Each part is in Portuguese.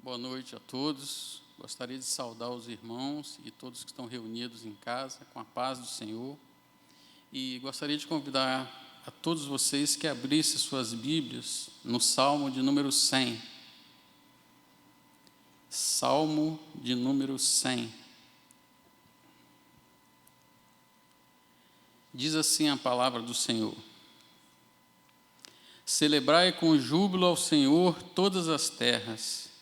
Boa noite a todos. Gostaria de saudar os irmãos e todos que estão reunidos em casa com a paz do Senhor. E gostaria de convidar a todos vocês que abrissem suas Bíblias no Salmo de número 100. Salmo de número 100. Diz assim a palavra do Senhor: Celebrai com júbilo ao Senhor todas as terras.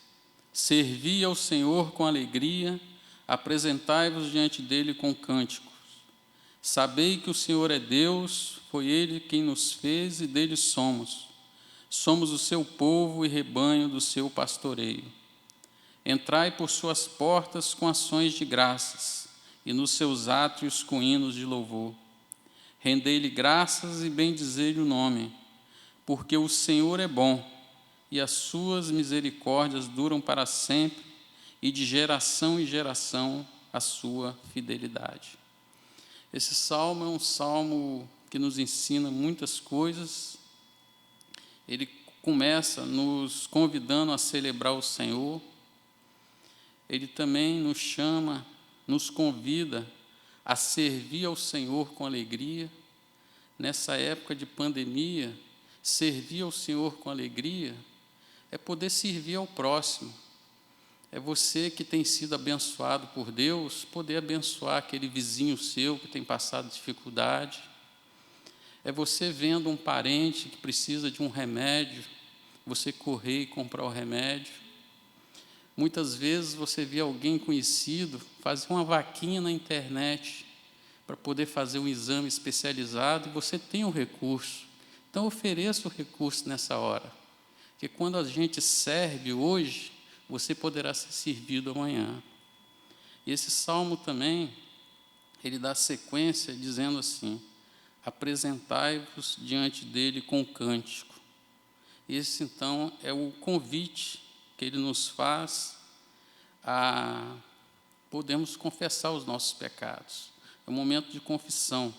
Servi ao Senhor com alegria, apresentai-vos diante dele com cânticos. Sabei que o Senhor é Deus, foi Ele quem nos fez e dele somos. Somos o seu povo e rebanho do seu pastoreio. Entrai por suas portas com ações de graças, e nos seus átrios com hinos de louvor. Rendei-lhe graças e bendizei-lhe o nome, porque o Senhor é bom, e as suas misericórdias duram para sempre, e de geração em geração a sua fidelidade. Esse salmo é um salmo que nos ensina muitas coisas. Ele começa nos convidando a celebrar o Senhor. Ele também nos chama, nos convida a servir ao Senhor com alegria. Nessa época de pandemia, servir ao Senhor com alegria é poder servir ao próximo. É você que tem sido abençoado por Deus, poder abençoar aquele vizinho seu que tem passado dificuldade. É você vendo um parente que precisa de um remédio, você correr e comprar o remédio. Muitas vezes você vê alguém conhecido fazer uma vaquinha na internet para poder fazer um exame especializado e você tem o recurso. Então ofereça o recurso nessa hora. Porque quando a gente serve hoje, você poderá ser servido amanhã. E esse salmo também, ele dá sequência dizendo assim: apresentai-vos diante dele com cântico. Esse, então, é o convite que ele nos faz a podermos confessar os nossos pecados. É um momento de confissão.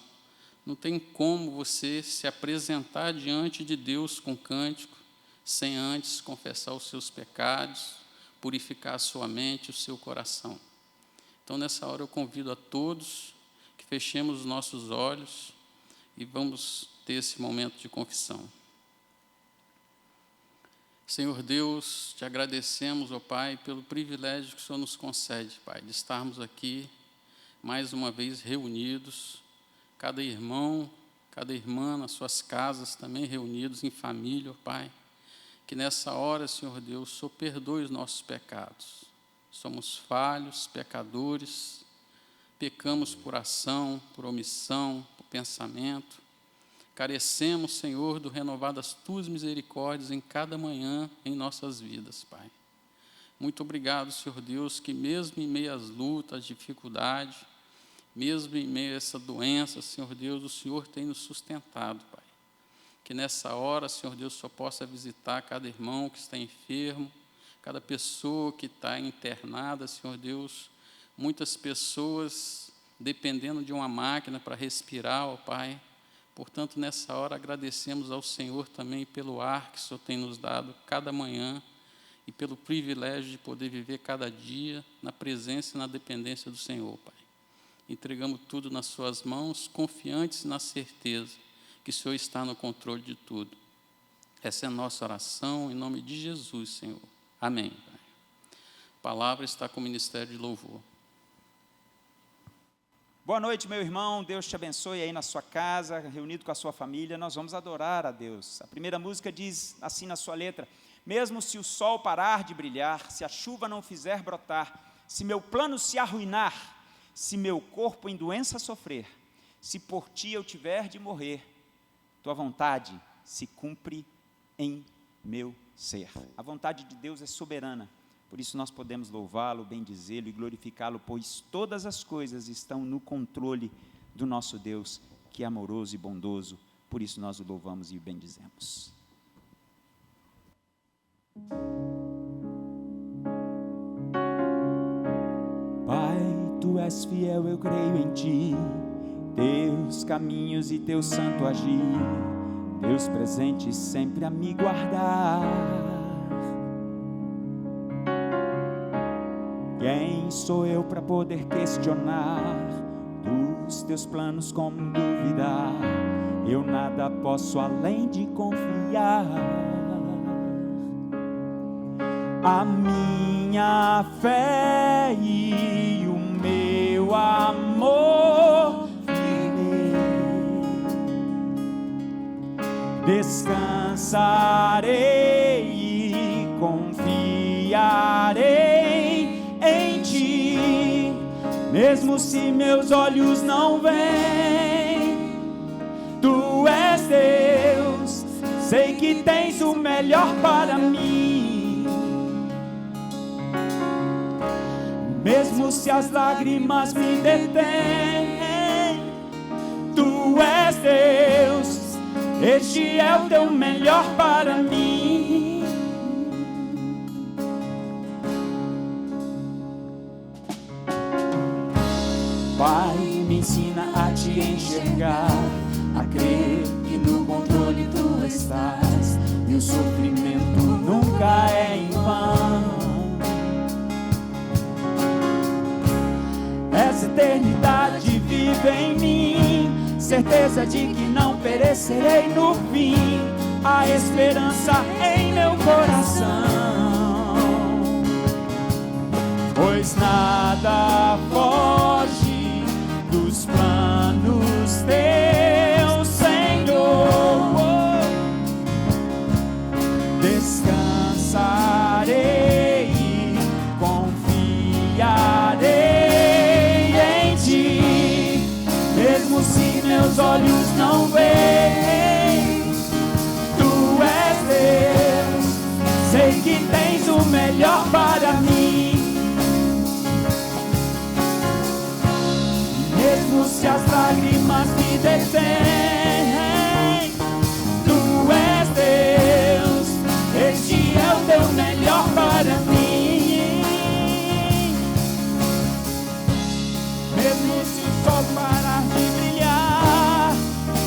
Não tem como você se apresentar diante de Deus com cântico sem antes confessar os seus pecados, purificar a sua mente, o seu coração. Então, nessa hora, eu convido a todos que fechemos os nossos olhos e vamos ter esse momento de confissão. Senhor Deus, te agradecemos, ó Pai, pelo privilégio que o Senhor nos concede, Pai, de estarmos aqui mais uma vez reunidos, cada irmão, cada irmã nas suas casas também reunidos em família, ó Pai. Que nessa hora, Senhor Deus, o Senhor perdoe os nossos pecados. Somos falhos, pecadores, pecamos por ação, por omissão, por pensamento. Carecemos, Senhor, do renovar das Tuas misericórdias em cada manhã em nossas vidas, Pai. Muito obrigado, Senhor Deus, que mesmo em meio às lutas, às dificuldades, mesmo em meio a essa doença, Senhor Deus, o Senhor tem nos sustentado, Pai. Que nessa hora, Senhor Deus, só possa visitar cada irmão que está enfermo, cada pessoa que está internada, Senhor Deus. Muitas pessoas dependendo de uma máquina para respirar, ó Pai. Portanto, nessa hora, agradecemos ao Senhor também pelo ar que o Senhor tem nos dado cada manhã e pelo privilégio de poder viver cada dia na presença e na dependência do Senhor, Pai. Entregamos tudo nas suas mãos, confiantes na certeza que o Senhor está no controle de tudo. Essa é a nossa oração, em nome de Jesus, Senhor. Amém. Pai. A palavra está com o ministério de louvor. Boa noite, meu irmão. Deus te abençoe aí na sua casa, reunido com a sua família. Nós vamos adorar a Deus. A primeira música diz assim na sua letra: mesmo se o sol parar de brilhar, se a chuva não fizer brotar, se meu plano se arruinar, se meu corpo em doença sofrer, se por ti eu tiver de morrer, tua vontade se cumpre em meu ser. A vontade de Deus é soberana, por isso nós podemos louvá-lo, bendizê-lo e glorificá-lo, pois todas as coisas estão no controle do nosso Deus, que é amoroso e bondoso, por isso nós o louvamos e o bendizemos. Pai, tu és fiel, eu creio em ti, teus caminhos e teu santo agir, Deus presente sempre a me guardar. Quem sou eu para poder questionar dos teus planos, como duvidar? Eu nada posso além de confiar. A minha fé e o meu amor firme, descansarei e confiarei em ti, mesmo se meus olhos não veem. Tu és Deus, sei que tens o melhor para mim. Mesmo se as lágrimas me detêm, tu és Deus, este é o teu melhor para mim. Pai, me ensina a te enxergar, a crer que no controle tu estás, e o sofrimento nunca é em vão. Essa eternidade vive em mim, certeza de que não perecerei no fim, a esperança em meu coração, pois nada foge dos planos teus, Senhor. Descansarei e confiarei em ti, mesmo se meus olhos não veem. Tu és Deus, sei que tens o melhor para mim. Mesmo se as lágrimas me detêm, tu és Deus, este é o teu melhor para mim. Mesmo se o sol parar de brilhar,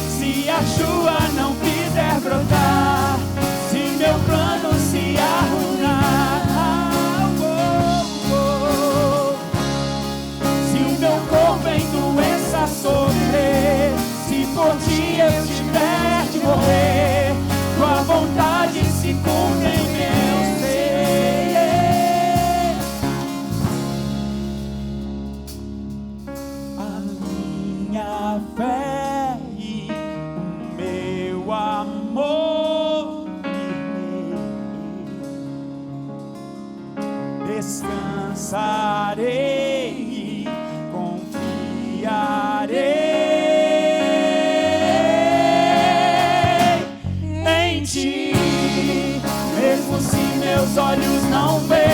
se a chuva não quiser brotar, se meu plano se arruinar, se o meu corpo em doença sofrer, se por ti eu tiver de morrer, tua vontade se cumpre em meu ser. A minha fé e o meu amor descansarei e confiarei em ti, mesmo se meus olhos não veem.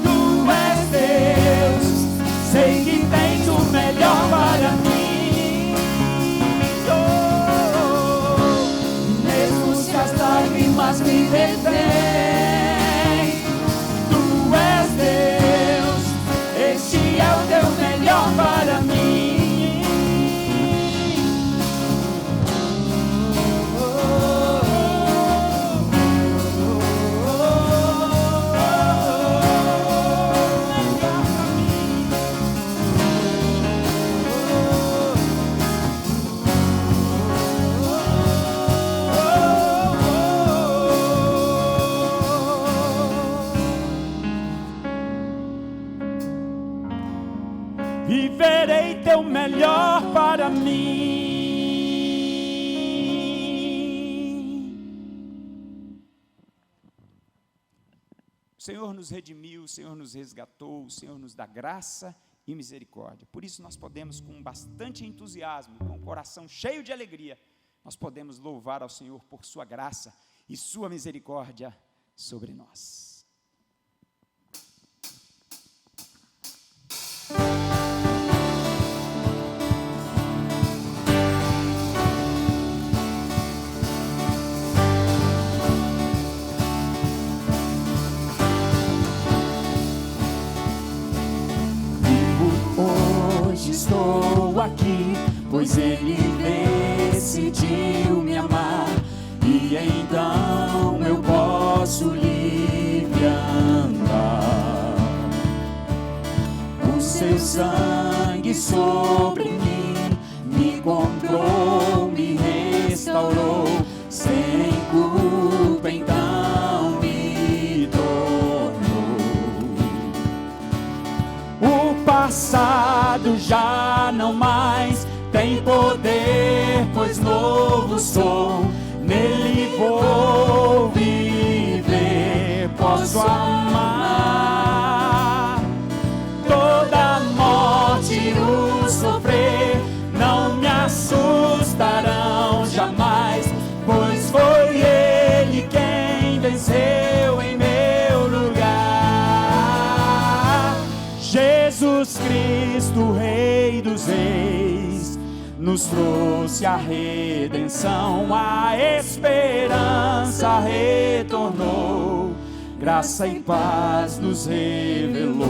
Tu és Deus, sei que tens o melhor para mim. Mesmo se as lágrimas me detêm, tu és Deus, este é o teu melhor para mim. Viverei teu melhor para mim. O Senhor nos redimiu, o Senhor nos resgatou, o Senhor nos dá graça e misericórdia. Por isso nós podemos, com bastante entusiasmo, com o coração cheio de alegria, nós podemos louvar ao Senhor por sua graça e sua misericórdia sobre nós. Estou aqui, pois Ele decidiu me amar, e então eu posso livre andar. sangue sobre mim me comprou, me restaurou, sem culpa então me tornou. O passado já não mais tem poder, pois novo sou, nele vou viver, posso amar. Toda morte e o sofrer não me assustarão jamais, pois foi ele quem venceu em meu lugar. Jesus Cristo, Rei dos Reis, nos trouxe a redenção, a esperança retornou, graça e paz nos revelou.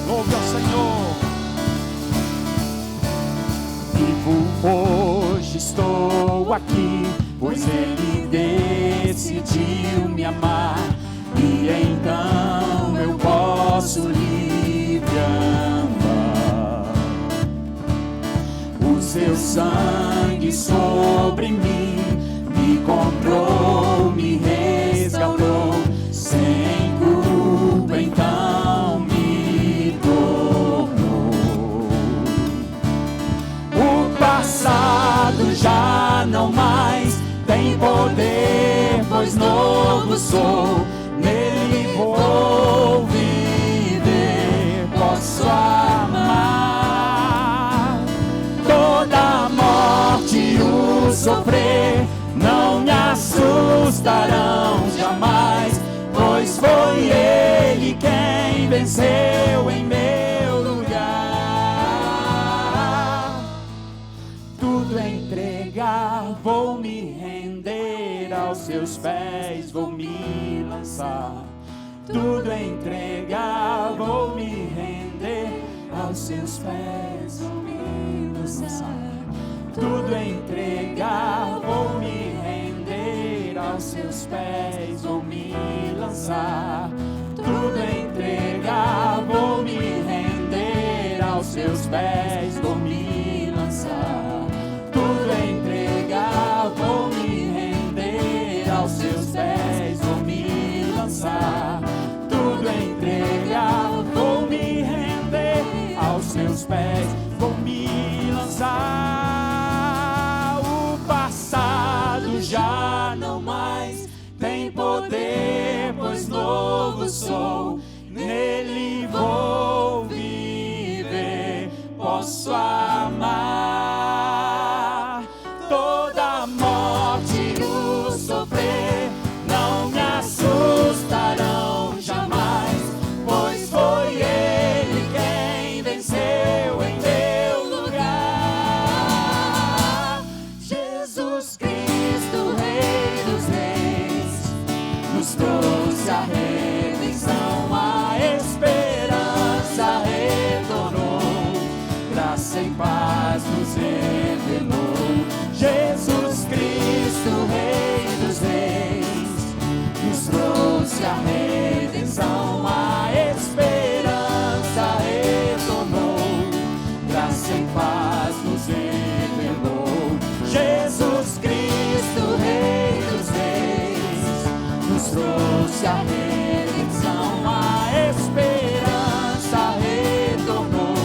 Louve ao Senhor. Vivo hoje, estou aqui, pois Ele decidiu me amar, e então eu posso livre andar. O seu sangue sobre mim me comprou, me restaurou, sem culpa então me tornou. O passado já não mais tem poder, pois novo sou, nele vou viver, posso amar. Toda morte e o sofrer não me assustarão jamais, pois foi ele quem venceu em meu lugar. Tudo entregar, vou me render aos seus pés, vou me lançar. Tudo entregar, vou me render aos seus pés, vou me lançar. Tudo entregar, vou me render aos seus pés, vou me lançar. Tudo entregar, vou me render aos seus pés, vou me lançar. Tudo entregar, vou me render aos seus pés, vou me lançar. Tudo entregar, vou me render aos seus pés, vou me lançar. O passado já não mais tem poder, pois novo sou, nele vou viver, posso amar. Toda morte e o sofrer não me assustarão jamais, pois foi ele quem venceu em meu lugar. Jesus Cristo, Rei dos Reis, nos trouxe a redenção, a esperança retornou, graça e paz nos revelou. Jesus Cristo, Rei dos Reis, nos trouxe a redenção, a esperança retornou, graça e paz nos revelou. Jesus Cristo, Rei dos Reis, nos trouxe a redenção, a esperança retornou,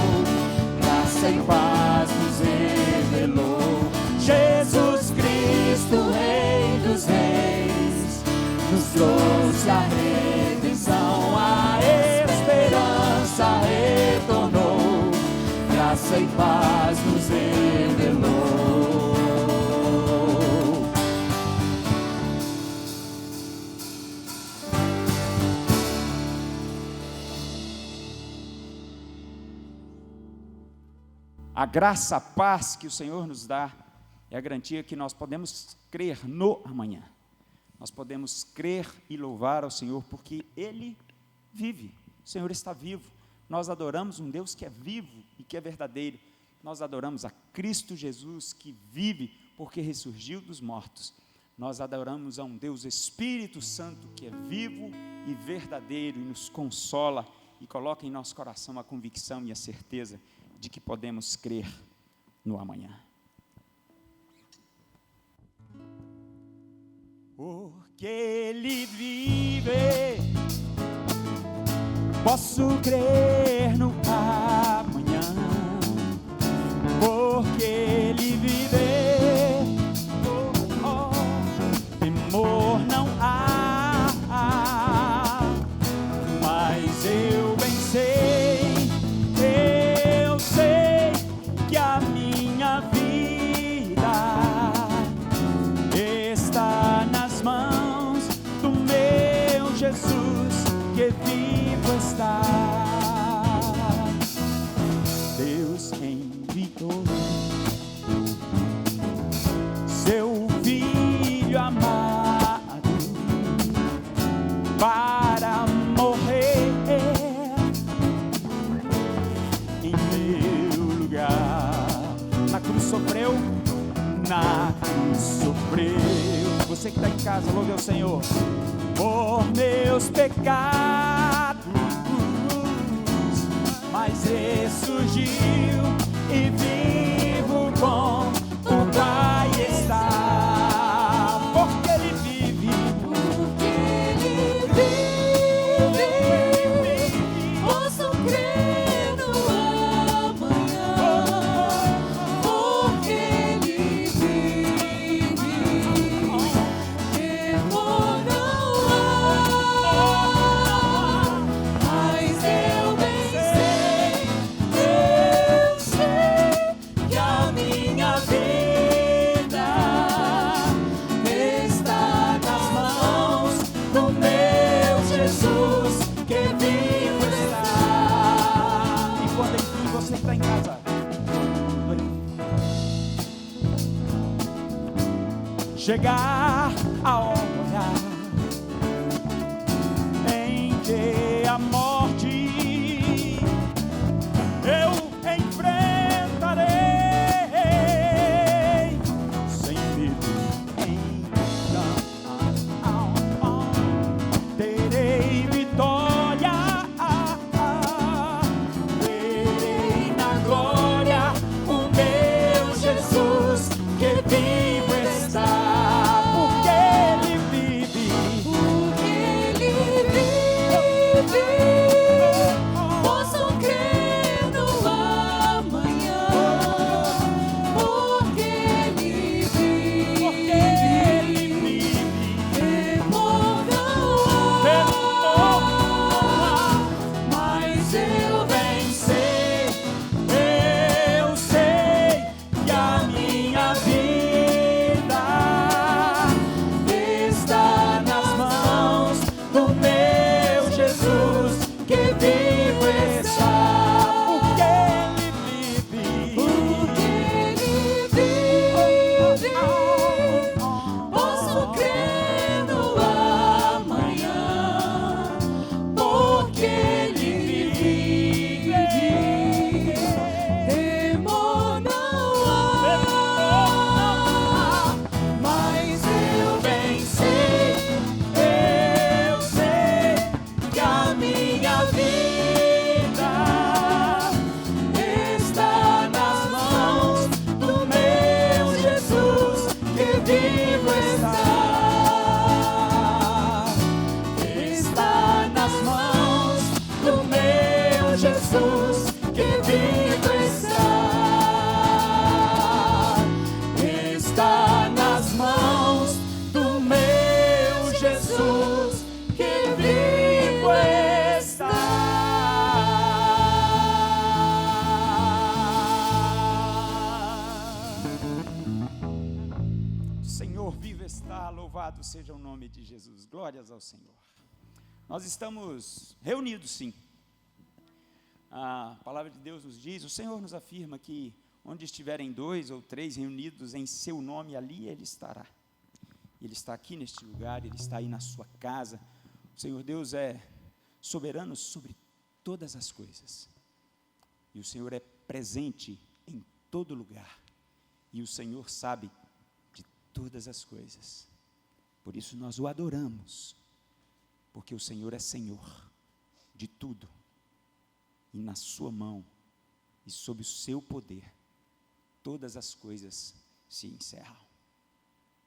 graça e paz nos revelou. Jesus Cristo, Rei dos Reis, nos trouxe a redenção, a esperança retornou, graça e paz nos revelou. A graça, a paz que o Senhor nos dá é a garantia que nós podemos crer no amanhã. Nós podemos crer e louvar ao Senhor porque Ele vive. O Senhor está vivo. Nós adoramos um Deus que é vivo e que é verdadeiro. Nós adoramos a Cristo Jesus que vive porque ressurgiu dos mortos. Nós adoramos a um Deus Espírito Santo que é vivo e verdadeiro e nos consola e coloca em nosso coração a convicção e a certeza de que podemos crer no amanhã. Porque Ele vive, posso crer no amanhã. Porque Ele vive, temor não há, mas eu bem sei, eu sei que a minha vida está nas mãos do meu Jesus, que vivo está. Deus enviou seu Filho amado para morrer em meu lugar. Na cruz sofreu, na cruz sofreu. Você que está em casa, louve ao Senhor. Por meus pecados, mas ressurgiu e vivo com o Pai está. Porque Ele vive, posso crer no amanhã. Porque Ele vive, temor não há, mas eu bem sei que a minha vida está nas mãos do meu Jesus, que vivo está. e quando enfim você está em casa, chegar a hora em que a morte eu enfrentarei sem medo, terei vitória, verei na glória o meu Jesus, que vivo está. Porque Ele vive, Porque Ele vive, posso crer no amanhã. Porque Ele vive, temor não há, mas eu bem sei que a minha vida está nas mãos do meu Jesus, que vivo está. Porque Ele vive, posso crer no amanhã. Porque Ele vive, temor não há, mas eu bem sei que a minha vida está nas mãos do meu Jesus, que vivo está. Está nas mãos do meu Jesus, que vivo está. Está nas mãos do meu Jesus, que vivo está. Senhor vivo está, louvado seja o nome de Jesus. Glórias ao Senhor. Nós estamos reunidos, sim. A palavra de Deus nos diz, o Senhor nos afirma que onde estiverem 2 ou 3 reunidos em seu nome, ali Ele estará. Ele está aqui neste lugar, Ele está aí na sua casa. O Senhor Deus é soberano sobre todas as coisas. E o Senhor é presente em todo lugar. E o Senhor sabe de todas as coisas. Por isso nós o adoramos, porque o Senhor é Senhor de tudo, e na sua mão e sob o seu poder, todas as coisas se encerram.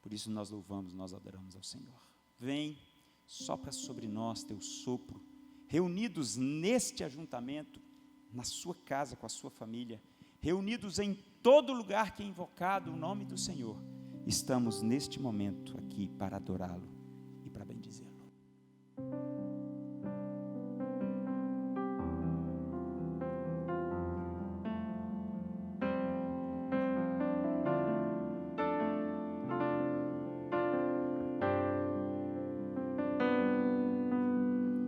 Por isso nós louvamos, nós adoramos ao Senhor. Vem, sopra sobre nós teu sopro, reunidos neste ajuntamento, na sua casa, com a sua família, reunidos em todo lugar que é invocado o nome do Senhor, estamos neste momento aqui para adorá-lo e para bendizê-lo.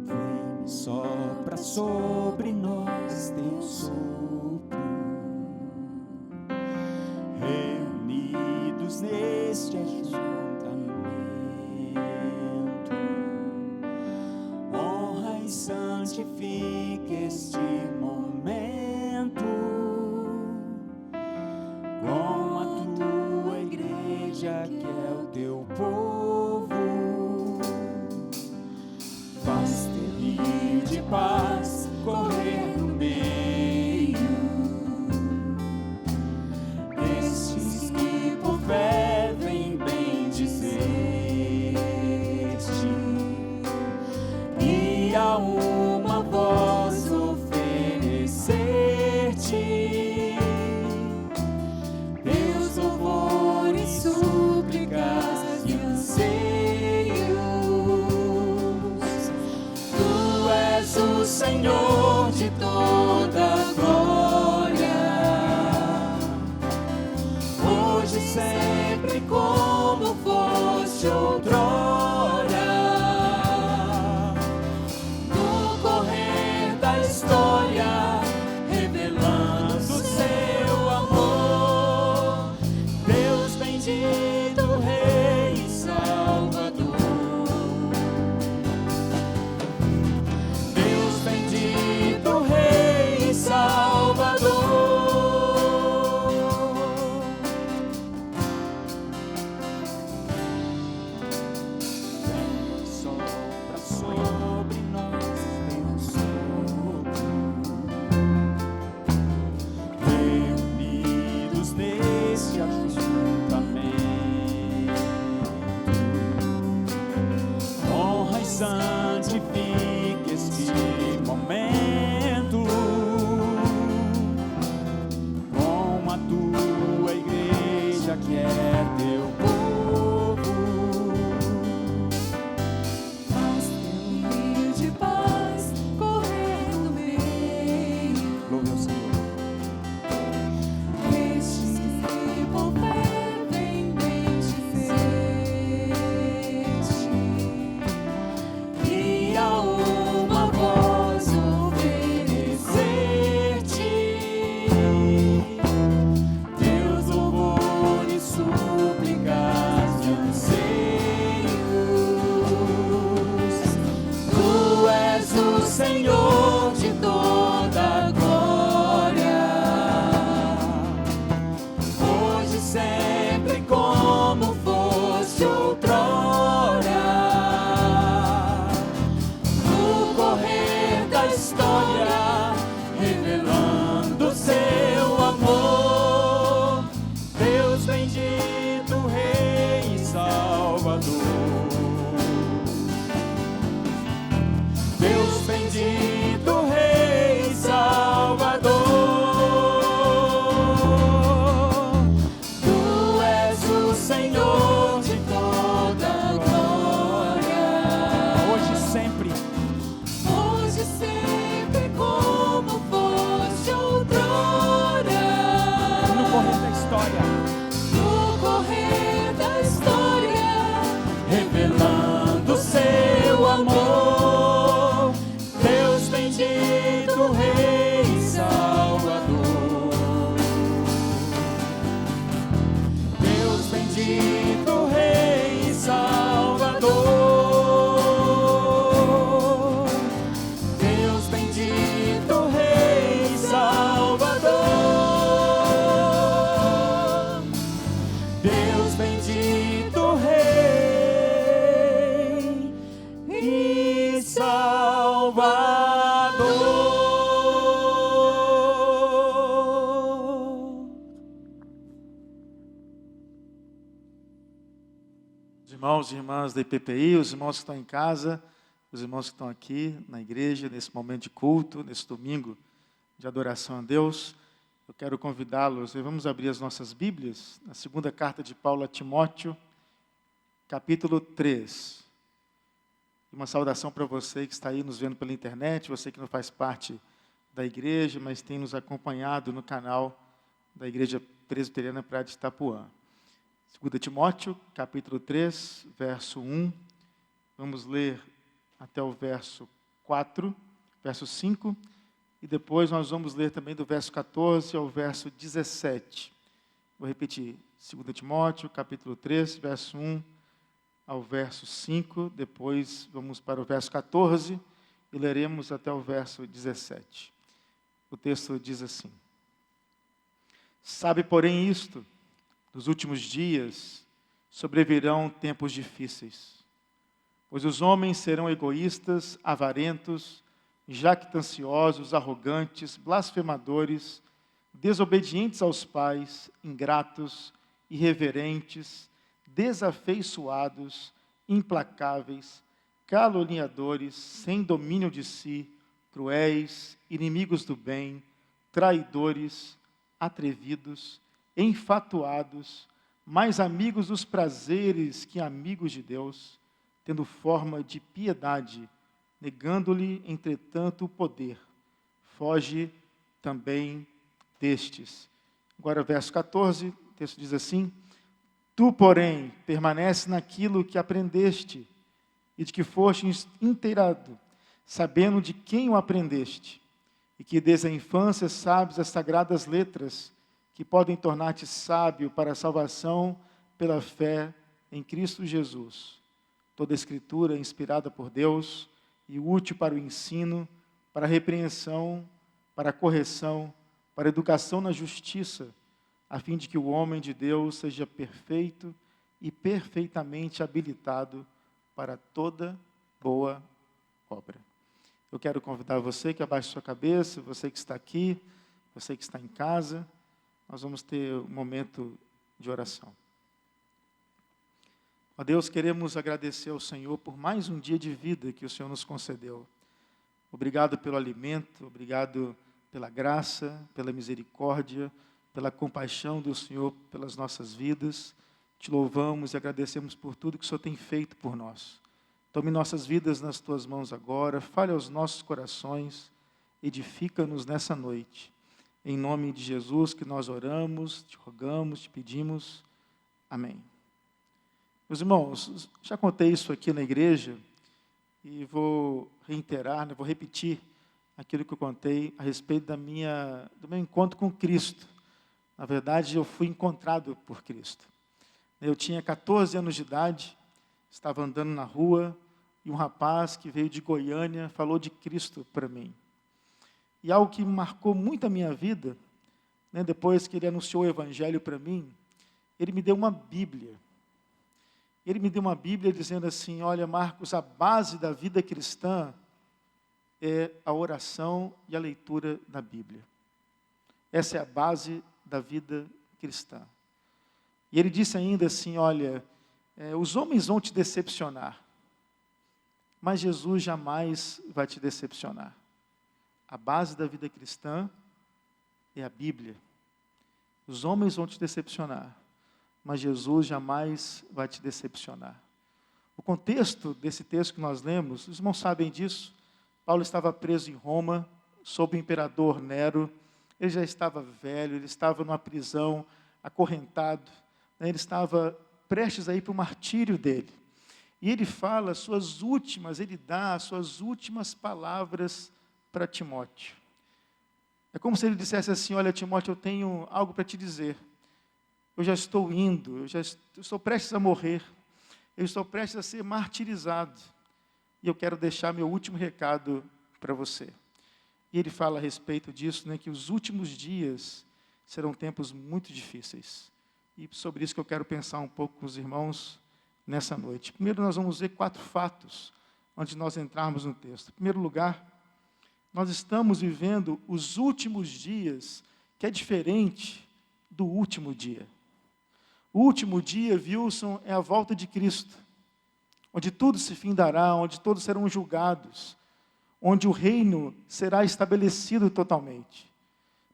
Vem, sopra sobre nós teu sopro, reunidos neste ajuntamento, honra e santifica este momento com a tua igreja que é o teu povo. Faz teu rio de paz correr no meio destes que por fé vêm bendizer-te, e a uma voz oferecer-te teus louvores, súplicas e anseios. Tu és o Senhor de toda a glória, hoje e sempre como foste outrora. No correr da história, revelando o seu amor, Deus bendito, Rei e Salvador. Deus bendito, Rei e Salvador. Vem, sopra sobre nós teu sopro, reunidos neste ajuntamento, honra e santifica este momento com a tua igreja que é teu povo. Faz teu rio de paz correr no meio Louve ao Senhor. destes que por fé vêm bendizer-te, E a uma voz oferecer-te teus louvores, súplicas e anseios. Tu és o Senhor de toda a glória, hoje e sempre como foste outrora. No correr da história, revelando o seu amor, Deus bendito, Rei e Salvador. Deus bendito, Rei e Salvador. Tu és o Senhor de toda a glória, hoje e sempre hoje e sempre como foste outrora. no correr da história, No correr da história, revelando Os irmãos e irmãs da IPPI, os irmãos que estão em casa, os irmãos que estão aqui na igreja, nesse momento de culto, nesse domingo de adoração a Deus, eu quero convidá-los, vamos abrir as nossas Bíblias, na segunda carta de Paulo a Timóteo, capítulo 3. Uma saudação para você que está aí nos vendo pela internet, você que não faz parte da igreja, mas tem nos acompanhado no canal da Igreja Presbiteriana Praia de Itapuã. 2 Timóteo, capítulo 3, verso 1. Vamos ler até o verso 4, verso 5, e depois nós vamos ler também do verso 14 ao verso 17. Vou repetir, 2 Timóteo, capítulo 3, verso 1 ao verso 5, depois vamos para o verso 14 e leremos até o verso 17. O texto diz assim: Sabe, porém, isto, nos últimos dias sobrevirão tempos difíceis, pois os homens serão egoístas, avarentos, jactanciosos, arrogantes, blasfemadores, desobedientes aos pais, ingratos, irreverentes, desafeiçoados, implacáveis, caluniadores, sem domínio de si, cruéis, inimigos do bem, traidores, atrevidos, enfatuados, mais amigos dos prazeres que amigos de Deus, tendo forma de piedade, negando-lhe, entretanto, o poder. Foge também destes. Agora, verso 14, o texto diz assim: Tu, porém, permanece naquilo que aprendeste e de que foste inteirado, sabendo de quem o aprendeste, e que desde a infância sabes as sagradas letras, que podem tornar-te sábio para a salvação pela fé em Cristo Jesus. Toda a Escritura é inspirada por Deus e útil para o ensino, para a repreensão, para a correção, para a educação na justiça, a fim de que o homem de Deus seja perfeito e perfeitamente habilitado para toda boa obra. Eu quero convidar você que abaixe sua cabeça, você que está aqui, você que está em casa, nós vamos ter um momento de oração. Ó Deus, queremos agradecer ao Senhor por mais um dia de vida que o Senhor nos concedeu. Obrigado pelo alimento, obrigado pela graça, pela misericórdia, pela compaixão do Senhor pelas nossas vidas. Te louvamos e agradecemos por tudo que o Senhor tem feito por nós. Tome nossas vidas nas Tuas mãos agora, fale aos nossos corações, edifica-nos nessa noite. Em nome de Jesus que nós oramos, te rogamos, te pedimos. Amém. Meus irmãos, já contei isso aqui na igreja e vou reiterar, vou repetir aquilo que eu contei a respeito do meu encontro com Cristo. Na verdade, eu fui encontrado por Cristo. Eu tinha 14 anos de idade, estava andando na rua e um rapaz que veio de Goiânia falou de Cristo para mim. E algo que marcou muito a minha vida, depois que ele anunciou o Evangelho para mim, ele me deu uma Bíblia. Ele me deu uma Bíblia dizendo assim: olha, Marcos, a base da vida cristã é a oração e a leitura da Bíblia. Essa é a base da vida cristã. E ele disse ainda assim: olha, os homens vão te decepcionar, mas Jesus jamais vai te decepcionar. A base da vida cristã é a Bíblia. Os homens vão te decepcionar, mas Jesus jamais vai te decepcionar. O contexto desse texto que nós lemos, os irmãos sabem disso. Paulo estava preso em Roma, sob o imperador Nero. Ele já estava velho, ele estava numa prisão, acorrentado. Ele estava prestes a ir para o martírio dele. E ele dá as suas últimas palavras para Timóteo. É como se ele dissesse assim: olha, Timóteo, eu tenho algo para te dizer. Eu já estou indo, eu estou prestes a morrer, eu estou prestes a ser martirizado, e eu quero deixar meu último recado para você. E ele fala a respeito disso, que os últimos dias serão tempos muito difíceis. E sobre isso que eu quero pensar um pouco com os irmãos nessa noite. Primeiro, nós vamos ver 4 fatos, antes de nós entrarmos no texto. Em primeiro lugar, nós estamos vivendo os últimos dias, que é diferente do último dia. O último dia, Wilson, é a volta de Cristo, onde tudo se findará, onde todos serão julgados, onde o reino será estabelecido totalmente.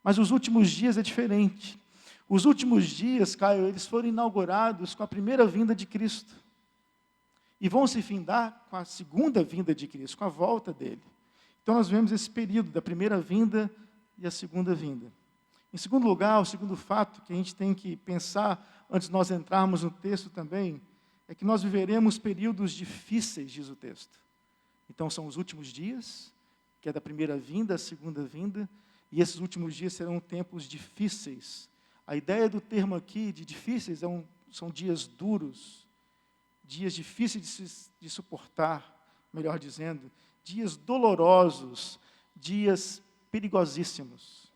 Mas os últimos dias é diferente. Os últimos dias, Caio, eles foram inaugurados com a primeira vinda de Cristo. E vão se findar com a segunda vinda de Cristo, com a volta dele. Então nós vemos esse período da primeira vinda e a segunda vinda. Em segundo lugar, o segundo fato que a gente tem que pensar antes de nós entrarmos no texto também, é que nós viveremos períodos difíceis, diz o texto. Então são os últimos dias, que é da primeira vinda à segunda vinda, e esses últimos dias serão tempos difíceis. A ideia do termo aqui de difíceis são dias duros, dias difíceis de suportar, melhor dizendo, dias dolorosos, dias perigosíssimos.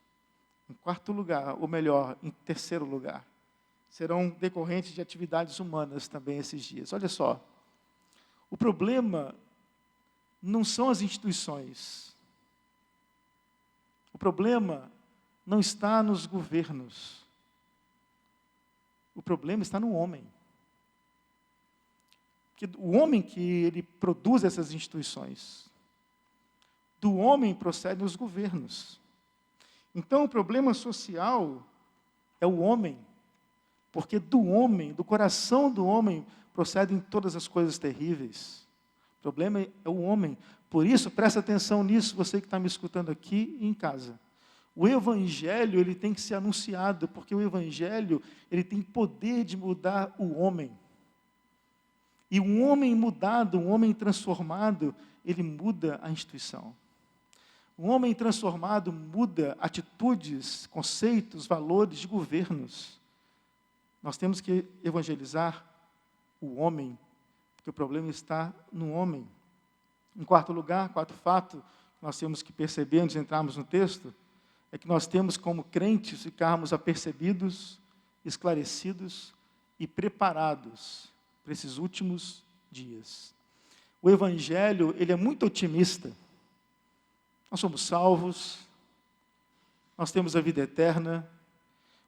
Em quarto lugar, ou melhor, em terceiro lugar, serão decorrentes de atividades humanas também esses dias. Olha só, o problema não são as instituições. O problema não está nos governos. O problema está no homem. Porque o homem que ele produz essas instituições, do homem procedem os governos. Então, o problema social é o homem, porque do homem, do coração do homem, procedem todas as coisas terríveis. O problema é o homem. Por isso, presta atenção nisso, você que está me escutando aqui e em casa. O Evangelho, ele tem que ser anunciado, porque o Evangelho, ele tem poder de mudar o homem. E um homem mudado, um homem transformado, ele muda a instituição. Um homem transformado muda atitudes, conceitos, valores de governos. Nós temos que evangelizar o homem, porque o problema está no homem. Em quarto lugar, quarto fato, nós temos que perceber, antes de entrarmos no texto, é que nós temos como crentes ficarmos apercebidos, esclarecidos e preparados para esses últimos dias. O Evangelho, ele é muito otimista. Nós somos salvos, nós temos a vida eterna,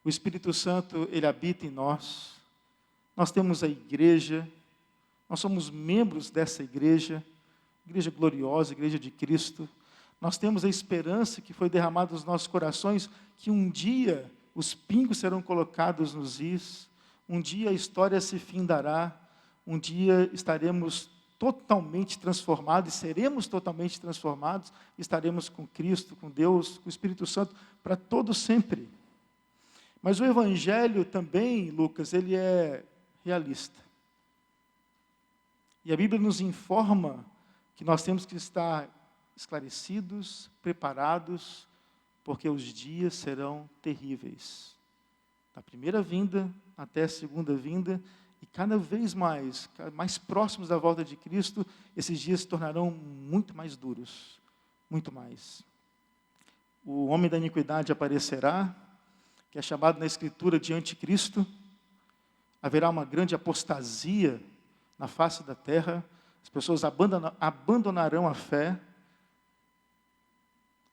o Espírito Santo, ele habita em nós, nós temos a igreja, nós somos membros dessa igreja gloriosa, igreja de Cristo. Nós temos a esperança que foi derramada nos nossos corações, que um dia os pingos serão colocados nos is, um dia a história se findará, um dia estaremos totalmente transformados, e seremos totalmente transformados, estaremos com Cristo, com Deus, com o Espírito Santo, para todo sempre. Mas o Evangelho também, Lucas, ele é realista. E a Bíblia nos informa que nós temos que estar esclarecidos, preparados, porque os dias serão terríveis. Da primeira vinda até a segunda vinda, e cada vez mais próximos da volta de Cristo, esses dias se tornarão muito mais duros, muito mais. O homem da iniquidade aparecerá, que é chamado na Escritura de anticristo. Haverá uma grande apostasia na face da terra, as pessoas abandonarão a fé,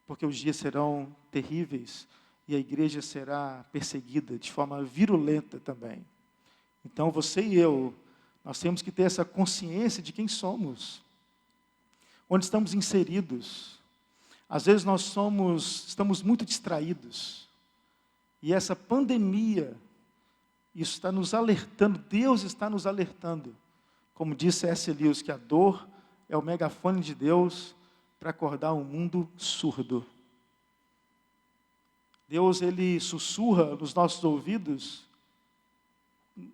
porque os dias serão terríveis e a igreja será perseguida de forma virulenta também. Então, você e eu, nós temos que ter essa consciência de quem somos, onde estamos inseridos. Às vezes estamos muito distraídos, e essa pandemia, isso está nos alertando, Deus está nos alertando, como disse C.S. Lewis, que a dor é o megafone de Deus para acordar um mundo surdo. Deus, ele sussurra nos nossos ouvidos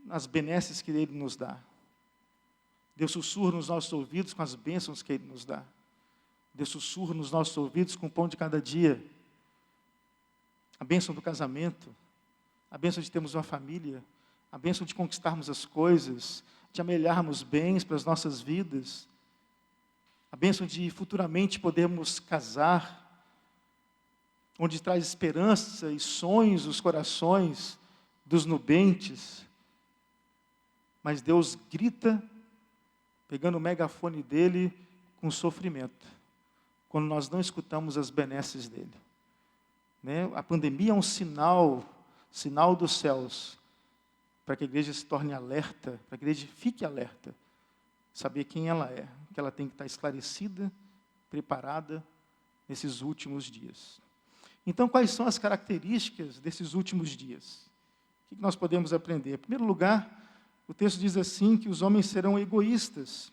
as benesses que Ele nos dá. Deus sussurra nos nossos ouvidos com as bênçãos que Ele nos dá. Deus sussurra nos nossos ouvidos com o pão de cada dia. A bênção do casamento, a bênção de termos uma família, a bênção de conquistarmos as coisas, de amelharmos bens para as nossas vidas, a bênção de futuramente podermos casar, onde traz esperança e sonhos nos corações dos nubentes. Mas Deus grita, pegando o megafone dele, com sofrimento, quando nós não escutamos as benesses dele. Né? A pandemia é um sinal dos céus, para que a igreja se torne alerta, para que a igreja fique alerta, saber quem ela é, que ela tem que estar esclarecida, preparada nesses últimos dias. Então, quais são as características desses últimos dias? O que nós podemos aprender? Em primeiro lugar, o texto diz assim, que os homens serão egoístas.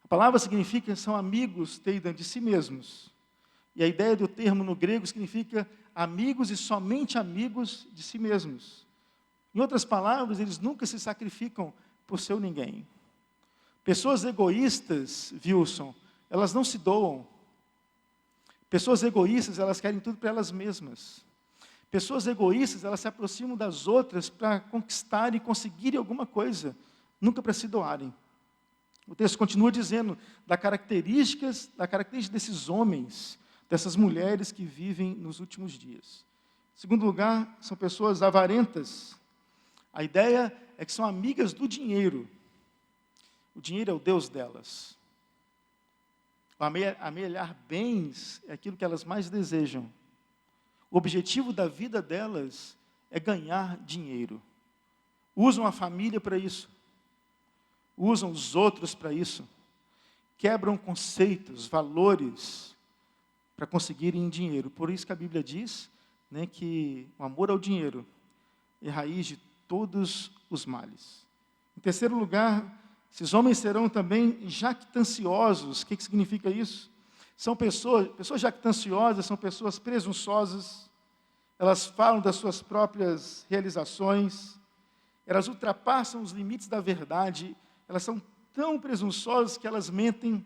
A palavra significa são amigos, teidam, de si mesmos. E a ideia do termo no grego significa amigos e somente amigos de si mesmos. Em outras palavras, eles nunca se sacrificam por seu ninguém. Pessoas egoístas, Wilson, elas não se doam. Pessoas egoístas, elas querem tudo para elas mesmas. Pessoas egoístas, elas se aproximam das outras para conquistarem e conseguirem alguma coisa, nunca para se doarem. O texto continua dizendo das características desses homens, dessas mulheres que vivem nos últimos dias. Em segundo lugar, são pessoas avarentas. A ideia é que são amigas do dinheiro. O dinheiro é o Deus delas. Amelhar bens é aquilo que elas mais desejam. O objetivo da vida delas é ganhar dinheiro. Usam a família para isso. Usam os outros para isso. Quebram conceitos, valores, para conseguirem dinheiro. Por isso que a Bíblia diz, né, que o amor ao dinheiro é raiz de todos os males. Em terceiro lugar, esses homens serão também jactanciosos. O que significa isso? São pessoas jactanciosas, são pessoas presunçosas, elas falam das suas próprias realizações, elas ultrapassam os limites da verdade, elas são tão presunçosas que elas mentem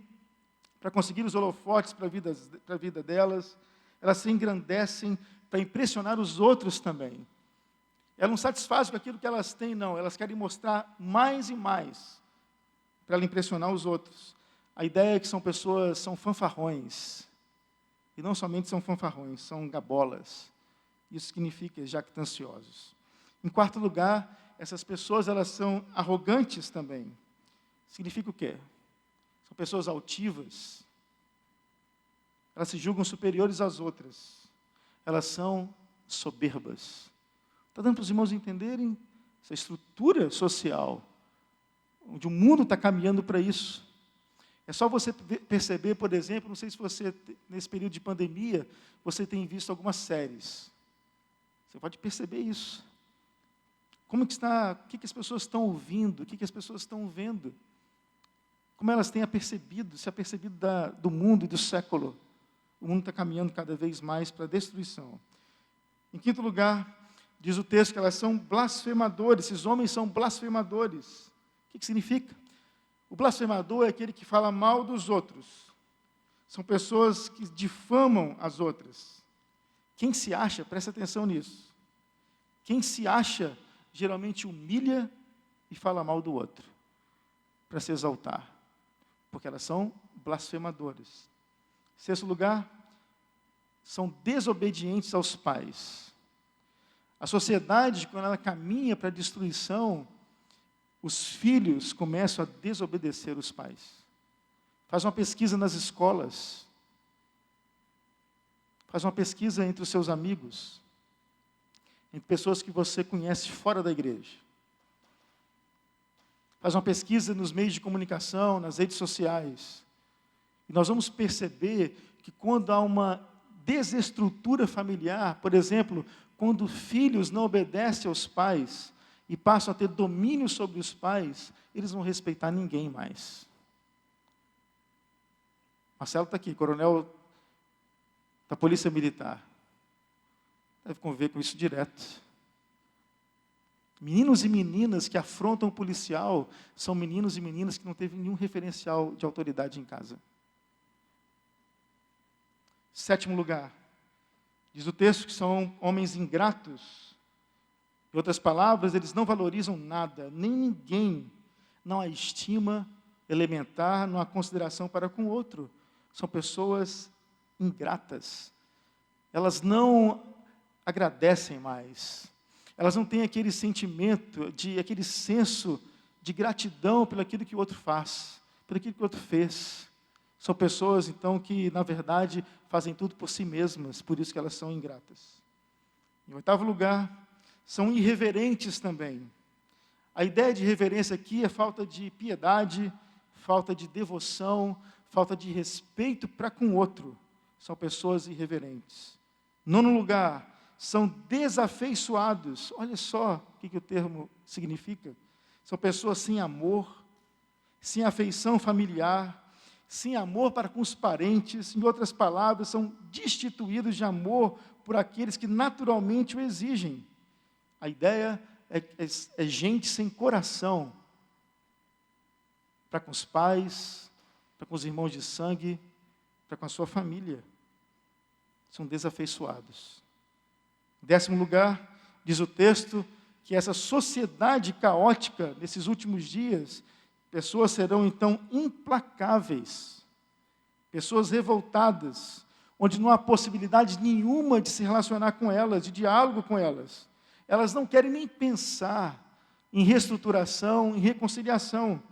para conseguir os holofotes para a vida delas, elas se engrandecem para impressionar os outros também. Elas não satisfazem com aquilo que elas têm, não, elas querem mostrar mais e mais para ela impressionar os outros. A ideia é que são pessoas, são fanfarrões. E não somente são fanfarrões, são gabolas. Isso significa jactanciosos. Em quarto lugar, essas pessoas, elas são arrogantes também. Significa o quê? São pessoas altivas. Elas se julgam superiores às outras. Elas são soberbas. Está dando para os irmãos entenderem essa estrutura social, onde o mundo está caminhando para isso. É só você perceber, por exemplo, não sei se você, nesse período de pandemia, você tem visto algumas séries. Você pode perceber isso. Como que está, o que as pessoas estão ouvindo, o que as pessoas estão vendo. Como elas têm se apercebido do mundo e do século. O mundo está caminhando cada vez mais para a destruição. Em quinto lugar, diz o texto que elas são blasfemadores, esses homens são blasfemadores. O que significa? O blasfemador é aquele que fala mal dos outros. São pessoas que difamam as outras. Quem se acha, presta atenção nisso. Quem se acha, geralmente humilha e fala mal do outro, para se exaltar. Porque elas são blasfemadoras. Em sexto lugar, são desobedientes aos pais. A sociedade, quando ela caminha para a destruição, os filhos começam a desobedecer os pais. Faz uma pesquisa nas escolas. Faz uma pesquisa entre os seus amigos. Entre pessoas que você conhece fora da igreja. Faz uma pesquisa nos meios de comunicação, nas redes sociais. E nós vamos perceber que quando há uma desestrutura familiar, por exemplo, quando filhos não obedecem aos pais e passam a ter domínio sobre os pais, eles não vão respeitar ninguém mais. Marcelo está aqui, coronel da Polícia Militar. Deve conviver com isso direto. Meninos e meninas que afrontam o policial são meninos e meninas que não teve nenhum referencial de autoridade em casa. Sétimo lugar, diz o texto que são homens ingratos. Em outras palavras, eles não valorizam nada, nem ninguém. Não há estima elementar, não há consideração para com o outro. São pessoas ingratas. Elas não agradecem mais. Elas não têm aquele sentimento, aquele senso de gratidão pelo aquilo que o outro faz, pelo aquilo que o outro fez. São pessoas, então, que, na verdade, fazem tudo por si mesmas, por isso que elas são ingratas. Em oitavo lugar, são irreverentes também. A ideia de reverência aqui é falta de piedade, falta de devoção, falta de respeito para com o outro. São pessoas irreverentes. Nono lugar, são desafeiçoados. Olha só o que o termo significa. São pessoas sem amor, sem afeição familiar, sem amor para com os parentes. Em outras palavras, são destituídos de amor por aqueles que naturalmente o exigem. A ideia é gente sem coração para com os pais, para com os irmãos de sangue, para com a sua família. São desafeiçoados. Em 10º lugar, diz o texto, que essa sociedade caótica, nesses últimos dias, pessoas serão então implacáveis, pessoas revoltadas, onde não há possibilidade nenhuma de se relacionar com elas, de diálogo com elas. Elas não querem nem pensar em reestruturação, em reconciliação.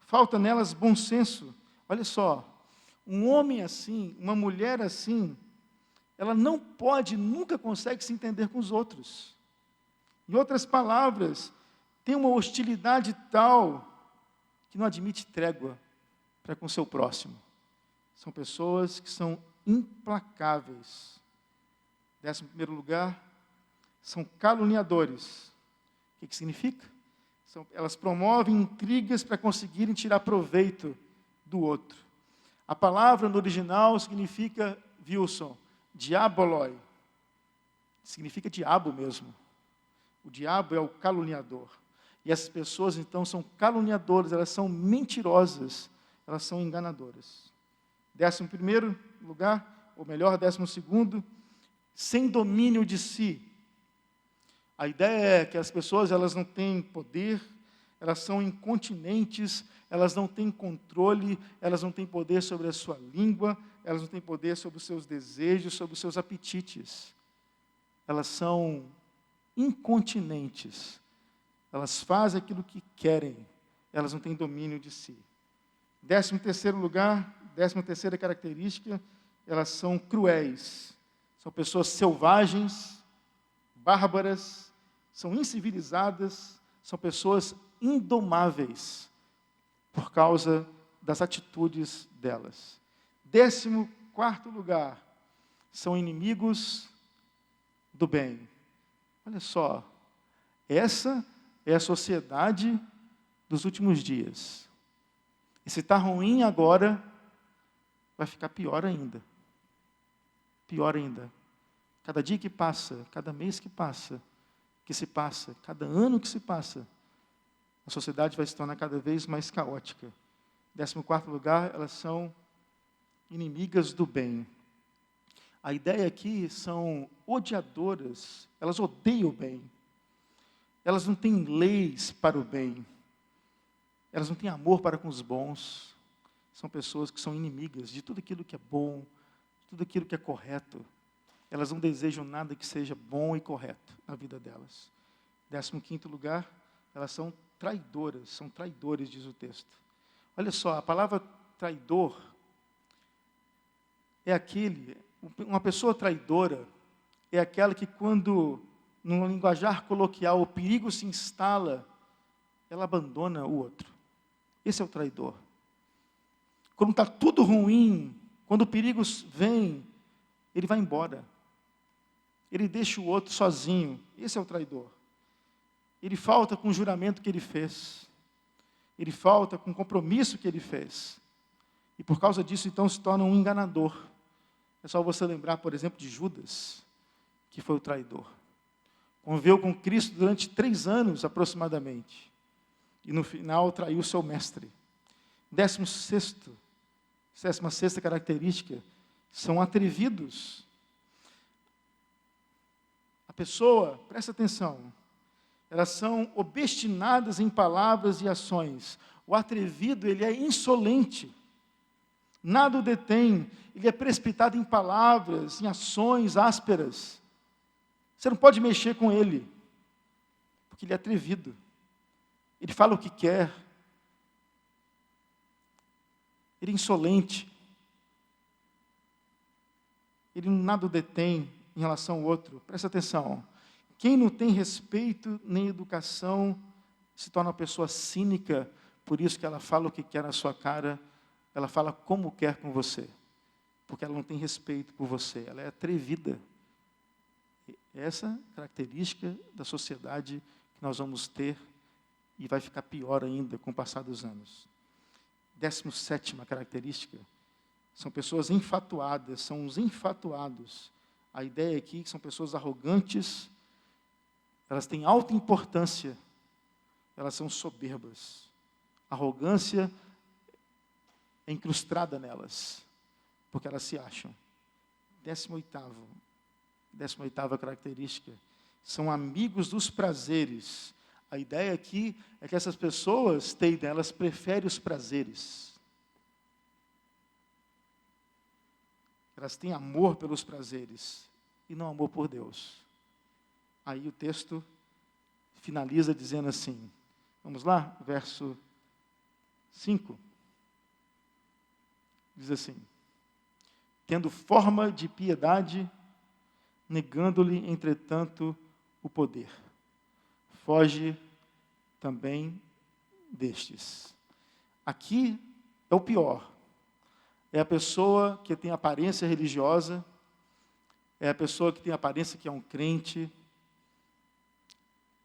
Falta nelas bom senso. Olha só, um homem assim, uma mulher assim, ela não pode, nunca consegue se entender com os outros. Em outras palavras, tem uma hostilidade tal que não admite trégua para com o seu próximo. São pessoas que são implacáveis. 11º lugar, são caluniadores. O que significa? Elas promovem intrigas para conseguirem tirar proveito do outro. A palavra no original significa, Wilson, diaboloi. Significa diabo mesmo. O diabo é o caluniador. E essas pessoas, então, são caluniadoras, elas são mentirosas, elas são enganadoras. 11º lugar, ou melhor, 12º, sem domínio de si. A ideia é que as pessoas, elas não têm poder, elas são incontinentes, elas não têm controle, elas não têm poder sobre a sua língua, elas não têm poder sobre os seus desejos, sobre os seus apetites. Elas são incontinentes. Elas fazem aquilo que querem, elas não têm domínio de si. 13º lugar, 13ª característica, elas são cruéis. São pessoas selvagens, bárbaras, são incivilizadas, são pessoas indomáveis por causa das atitudes delas. 14º lugar, são inimigos do bem. Olha só, essa é a sociedade dos últimos dias. E se está ruim agora, vai ficar pior ainda. Pior ainda. Cada dia que passa, cada mês que se passa, cada ano que se passa, a sociedade vai se tornar cada vez mais caótica. 14º lugar, elas são inimigas do bem. A ideia aqui são odiadoras, elas odeiam o bem. Elas não têm leis para o bem. Elas não têm amor para com os bons. São pessoas que são inimigas de tudo aquilo que é bom, de tudo aquilo que é correto. Elas não desejam nada que seja bom e correto na vida delas. 15º lugar, elas são traidoras, são traidores, diz o texto. Olha só, a palavra traidor é uma pessoa traidora é aquela que quando, no linguajar coloquial, o perigo se instala, ela abandona o outro. Esse é o traidor. Quando está tudo ruim, quando o perigo vem, ele vai embora. Ele deixa o outro sozinho. Esse é o traidor. Ele falta com o juramento que ele fez. Ele falta com o compromisso que ele fez. E por causa disso, então, se torna um enganador. É só você lembrar, por exemplo, de Judas, que foi o traidor. Conviveu com Cristo durante 3 anos, aproximadamente. E no final traiu seu mestre. 16ª característica, são atrevidos. A pessoa, presta atenção, elas são obstinadas em palavras e ações. O atrevido, ele é insolente. Nada o detém. Ele é precipitado em palavras, em ações ásperas. Você não pode mexer com ele, porque ele é atrevido. Ele fala o que quer. Ele é insolente. Ele nada o detém em relação ao outro. Presta atenção. Quem não tem respeito nem educação se torna uma pessoa cínica, por isso que ela fala o que quer na sua cara, ela fala como quer com você, porque ela não tem respeito por você, ela é atrevida. Essa característica da sociedade que nós vamos ter e vai ficar pior ainda com o passar dos anos. 17ª característica, são pessoas enfatuadas, são os enfatuados. A ideia aqui é que são pessoas arrogantes, elas têm alta importância, elas são soberbas. A arrogância é incrustada nelas, porque elas se acham. 18ª característica, são amigos dos prazeres. A ideia aqui é que essas pessoas, elas preferem os prazeres. Elas têm amor pelos prazeres e não amor por Deus. Aí o texto finaliza dizendo assim, vamos lá, verso 5. Diz assim, tendo forma de piedade, negando-lhe, entretanto, o poder. Foge também destes. Aqui é o pior. É a pessoa que tem aparência religiosa, é a pessoa que tem aparência que é um crente,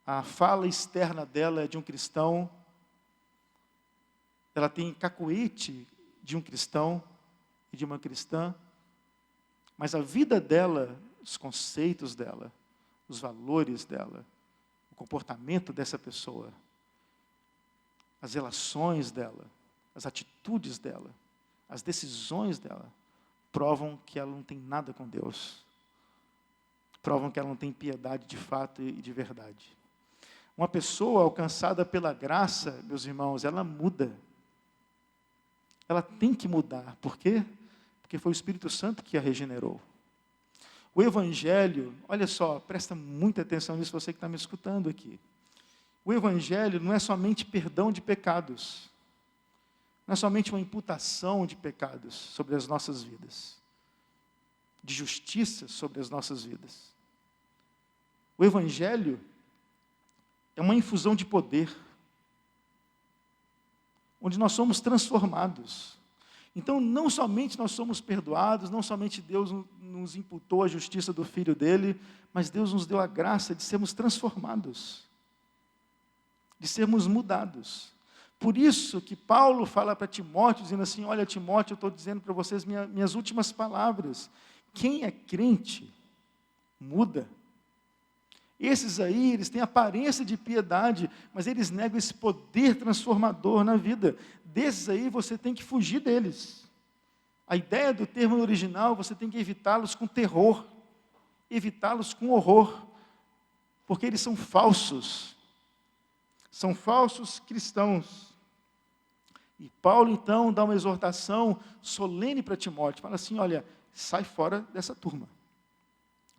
a fala externa dela é de um cristão, ela tem cacuete de um cristão e de uma cristã, mas a vida dela, os conceitos dela, os valores dela, o comportamento dessa pessoa, as relações dela, as atitudes dela, as decisões dela, provam que ela não tem nada com Deus. Provam que ela não tem piedade de fato e de verdade. Uma pessoa alcançada pela graça, meus irmãos, ela muda. Ela tem que mudar. Por quê? Porque foi o Espírito Santo que a regenerou. O Evangelho, olha só, presta muita atenção nisso, você que está me escutando aqui. O Evangelho não é somente perdão de pecados. Não é somente uma imputação de pecados sobre as nossas vidas. De justiça sobre as nossas vidas. O Evangelho é uma infusão de poder. Onde nós somos transformados. Então, não somente nós somos perdoados, não somente Deus nos imputou a justiça do Filho dele, mas Deus nos deu a graça de sermos transformados, de sermos mudados. Por isso que Paulo fala para Timóteo, dizendo assim, olha Timóteo, eu estou dizendo para vocês minhas últimas palavras. Quem é crente, muda. Esses aí, eles têm aparência de piedade, mas eles negam esse poder transformador na vida. Desses aí, você tem que fugir deles. A ideia do termo original, você tem que evitá-los com terror, evitá-los com horror, porque eles são falsos. São falsos cristãos. E Paulo, então, dá uma exortação solene para Timóteo. Fala assim, olha, sai fora dessa turma.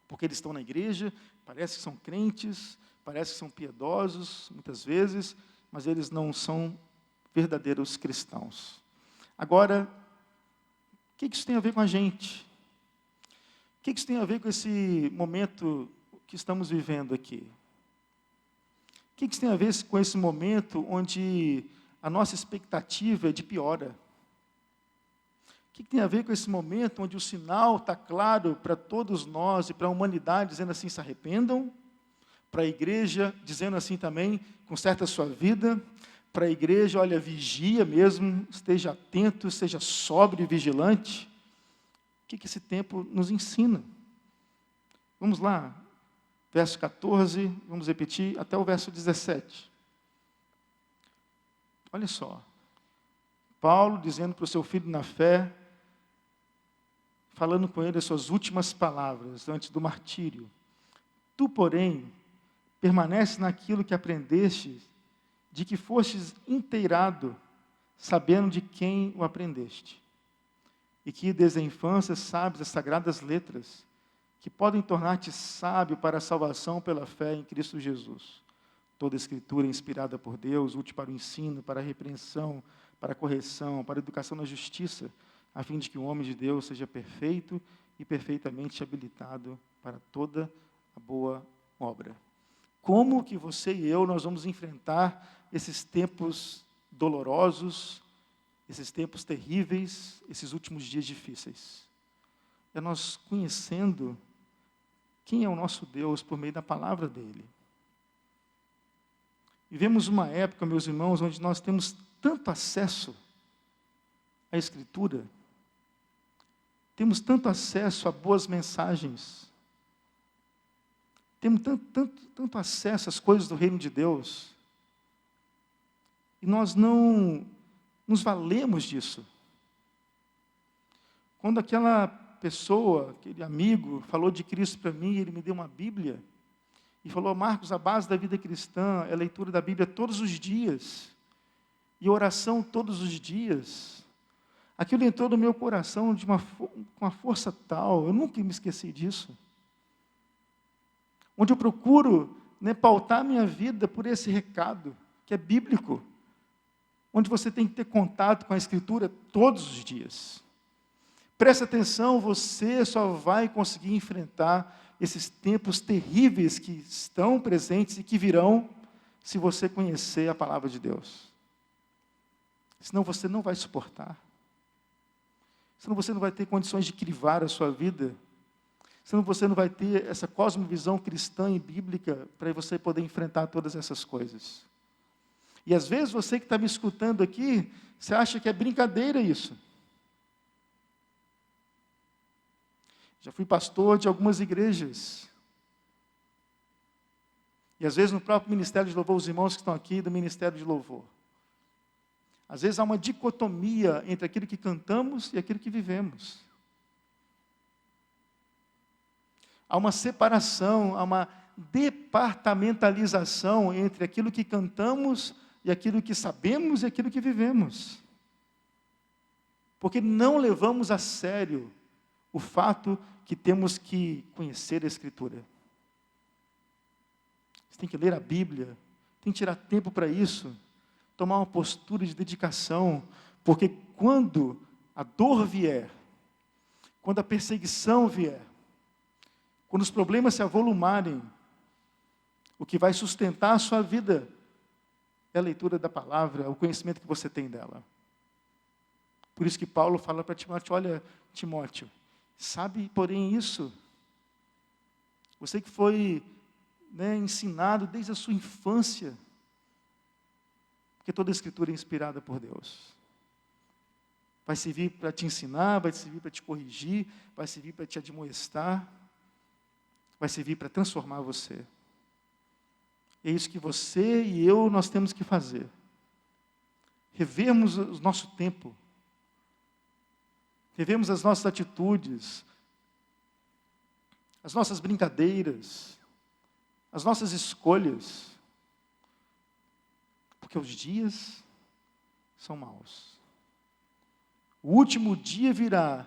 Porque eles estão na igreja, parece que são crentes, parece que são piedosos, muitas vezes, mas eles não são verdadeiros cristãos. Agora, o que isso tem a ver com a gente? O que isso tem a ver com esse momento que estamos vivendo aqui? O que isso tem a ver com esse momento onde a nossa expectativa é de piora? O que tem a ver com esse momento onde o sinal está claro para todos nós e para a humanidade, dizendo assim, se arrependam, para a igreja, dizendo assim também, conserta a sua vida, para a igreja, olha, vigia mesmo, esteja atento, seja sóbrio e vigilante. O que esse tempo nos ensina? Vamos lá, verso 14, vamos repetir até o verso 17. Olha só, Paulo dizendo para o seu filho na fé, falando com ele as suas últimas palavras antes do martírio. Tu, porém, permanece naquilo que aprendeste, de que fostes inteirado, sabendo de quem o aprendeste. E que desde a infância sabes as sagradas letras, que podem tornar-te sábio para a salvação pela fé em Cristo Jesus. Toda a Escritura é inspirada por Deus, útil para o ensino, para a repreensão, para a correção, para a educação na justiça, a fim de que o homem de Deus seja perfeito e perfeitamente habilitado para toda a boa obra. como que você e eu nós vamos enfrentar esses tempos dolorosos, esses tempos terríveis, esses últimos dias difíceis. É nós conhecendo quem é o nosso Deus por meio da palavra dele. Vivemos uma época, meus irmãos, onde nós temos tanto acesso à Escritura, temos tanto acesso a boas mensagens, temos tanto acesso às coisas do reino de Deus, e nós não nos valemos disso. Quando aquela pessoa, aquele amigo, falou de Cristo para mim, ele me deu uma Bíblia, e falou: Marcos, a base da vida cristã é a leitura da Bíblia todos os dias, e oração todos os dias. Aquilo entrou no meu coração com uma força tal, eu nunca me esqueci disso. Onde eu procuro pautar minha vida por esse recado, que é bíblico, onde você tem que ter contato com a Escritura todos os dias. Presta atenção, você só vai conseguir enfrentar esses tempos terríveis que estão presentes e que virão se você conhecer a palavra de Deus. Senão você não vai suportar. Senão você não vai ter condições de crivar a sua vida. Senão você não vai ter essa cosmovisão cristã e bíblica para você poder enfrentar todas essas coisas. E às vezes você que está me escutando aqui, você acha que é brincadeira isso. Já fui pastor de algumas igrejas. E às vezes no próprio Ministério de Louvor, os irmãos que estão aqui do Ministério de Louvor. Às vezes há uma dicotomia entre aquilo que cantamos e aquilo que vivemos. Há uma separação, há uma departamentalização entre aquilo que cantamos e aquilo que sabemos e aquilo que vivemos. Porque não levamos a sério o fato que temos que conhecer a Escritura. Você tem que ler a Bíblia, tem que tirar tempo para isso, tomar uma postura de dedicação, porque quando a dor vier, quando a perseguição vier, quando os problemas se avolumarem, o que vai sustentar a sua vida é a leitura da palavra, o conhecimento que você tem dela. Por isso que Paulo fala para Timóteo: olha, Timóteo, sabe, porém, isso. Você que foi ensinado desde a sua infância, porque toda a Escritura é inspirada por Deus. Vai servir para te ensinar, vai servir para te corrigir, vai servir para te admoestar, vai servir para transformar você. É isso que você e eu, nós temos que fazer. Revermos o nosso tempo. Revermos as nossas atitudes, as nossas brincadeiras, as nossas escolhas. Porque os dias são maus. O último dia virá,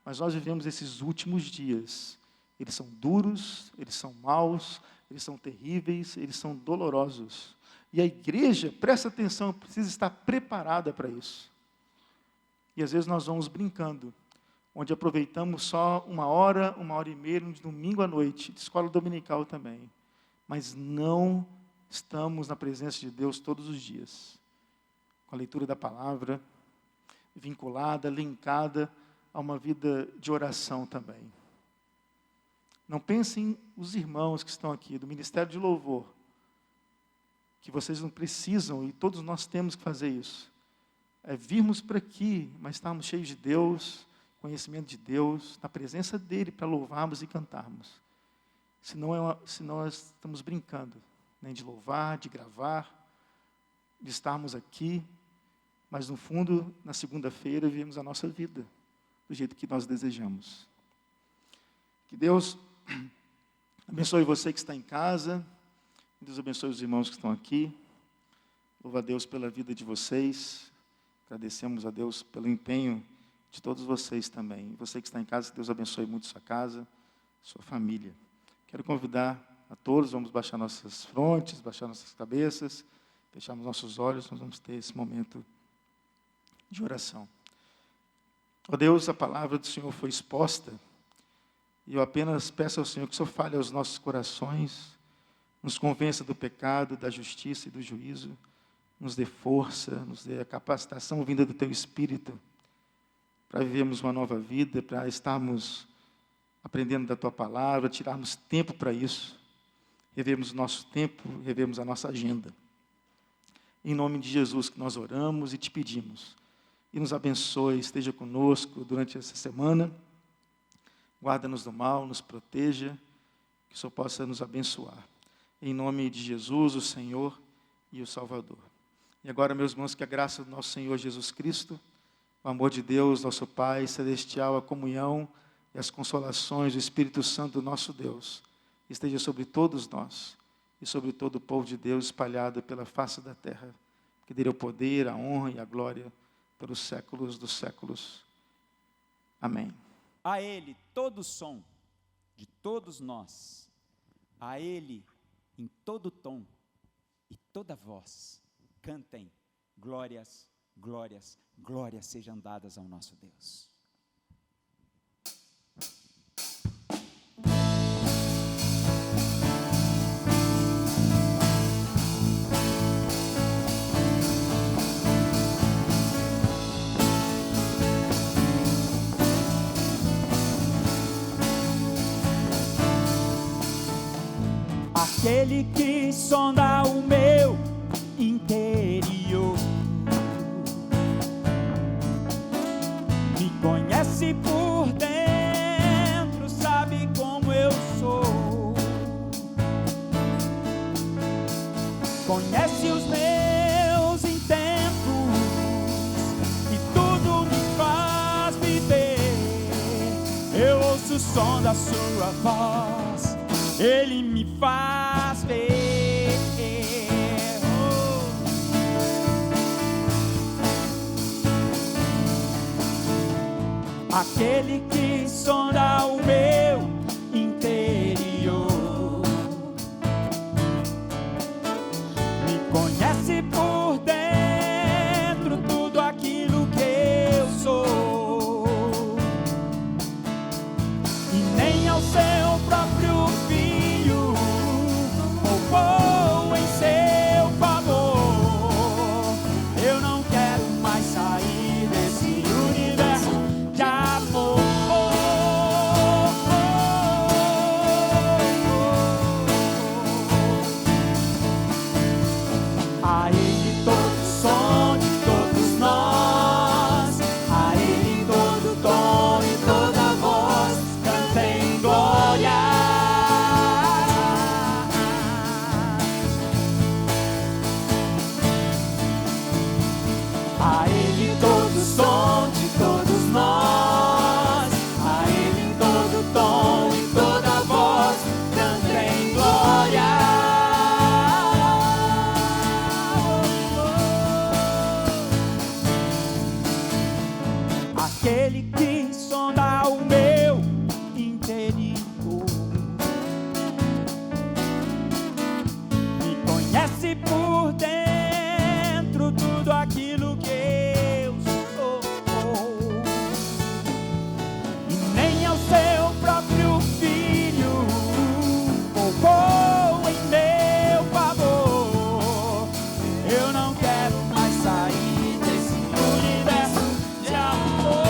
mas nós vivemos esses últimos dias. Eles são duros, eles são maus, eles são terríveis, eles são dolorosos. E a igreja, presta atenção, precisa estar preparada para isso. E às vezes nós vamos brincando, onde aproveitamos só uma hora e meia, no domingo à noite, de escola dominical também. Mas não estamos na presença de Deus todos os dias, com a leitura da palavra, vinculada, linkada a uma vida de oração também. Não pensem os irmãos que estão aqui, do Ministério de Louvor, que vocês não precisam, e todos nós temos que fazer isso. É virmos para aqui, mas estarmos cheios de Deus, conhecimento de Deus, na presença dEle, para louvarmos e cantarmos. Senão nós estamos brincando, de louvar, de gravar, de estarmos aqui, mas no fundo, na segunda-feira, vivemos a nossa vida, do jeito que nós desejamos. Que Deus abençoe você que está em casa, Deus abençoe os irmãos que estão aqui, louva a Deus pela vida de vocês, agradecemos a Deus pelo empenho de todos vocês também. Você que está em casa, que Deus abençoe muito sua casa, sua família. Quero convidar a todos, vamos baixar nossas frontes, baixar nossas cabeças, fecharmos nossos olhos, nós vamos ter esse momento de oração. Ó Deus, a palavra do Senhor foi exposta, e eu apenas peço ao Senhor que o Senhor fale aos nossos corações, nos convença do pecado, da justiça e do juízo, nos dê força, nos dê a capacitação vinda do Teu Espírito, para vivermos uma nova vida, para estarmos aprendendo da Tua Palavra, tirarmos tempo para isso, revermos o nosso tempo, revermos a nossa agenda. Em nome de Jesus que nós oramos e te pedimos. E nos abençoe, esteja conosco durante essa semana. Guarda-nos do mal, nos proteja, que o Senhor possa nos abençoar. Em nome de Jesus, o Senhor e o Salvador. E agora, meus irmãos, que a graça do nosso Senhor Jesus Cristo, o amor de Deus, nosso Pai Celestial, a comunhão e as consolações do Espírito Santo do nosso Deus, esteja sobre todos nós e sobre todo o povo de Deus espalhado pela face da terra, que dê o poder, a honra e a glória pelos séculos dos séculos. Amém. A Ele todo som de todos nós, a Ele em todo tom e toda voz, cantem glórias, glórias, glórias sejam dadas ao nosso Deus. Aquele que sonda o meu interior, me conhece por dentro, sabe como eu sou, conhece os meus intentos e tudo me faz viver. Eu ouço o som da sua voz, Ele me faz ver. Aquele que sonda o meu interior, me conhece por dentro, tudo aquilo que eu sou, e nem ao seu próprio filho poupou em seu favor. Eu não quero mais sair desse universo de amor. A Ele todo som de todos nós, a Ele todo tom e toda voz, cantem glória. A Ele todo som de todos nós, a Ele todo tom e toda voz, cantem glória. Aquele que sonda o meu interior, me conhece por dentro, tudo aquilo que eu sou, e nem ao seu próprio filho poupou em meu favor. Eu não quero mais sair desse universo de amor.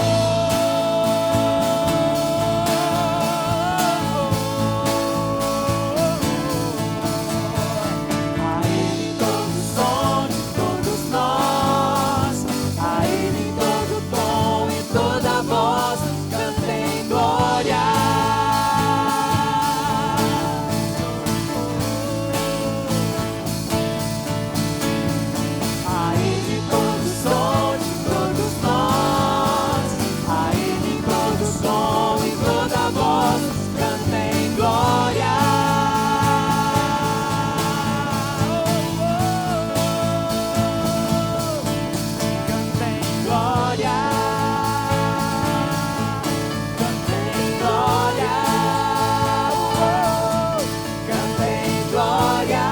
A Ele todo som de todos nós, a Ele todo tom e toda voz, cantem glória. A Ele todo som de todos nós, a Ele todo som e toda voz, cantem glória. Cantem glória. Cantem glória. Cantem glória.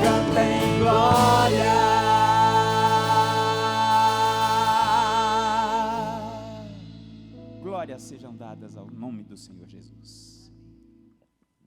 Cantem glória. Glórias sejam dadas ao nome do Senhor Jesus.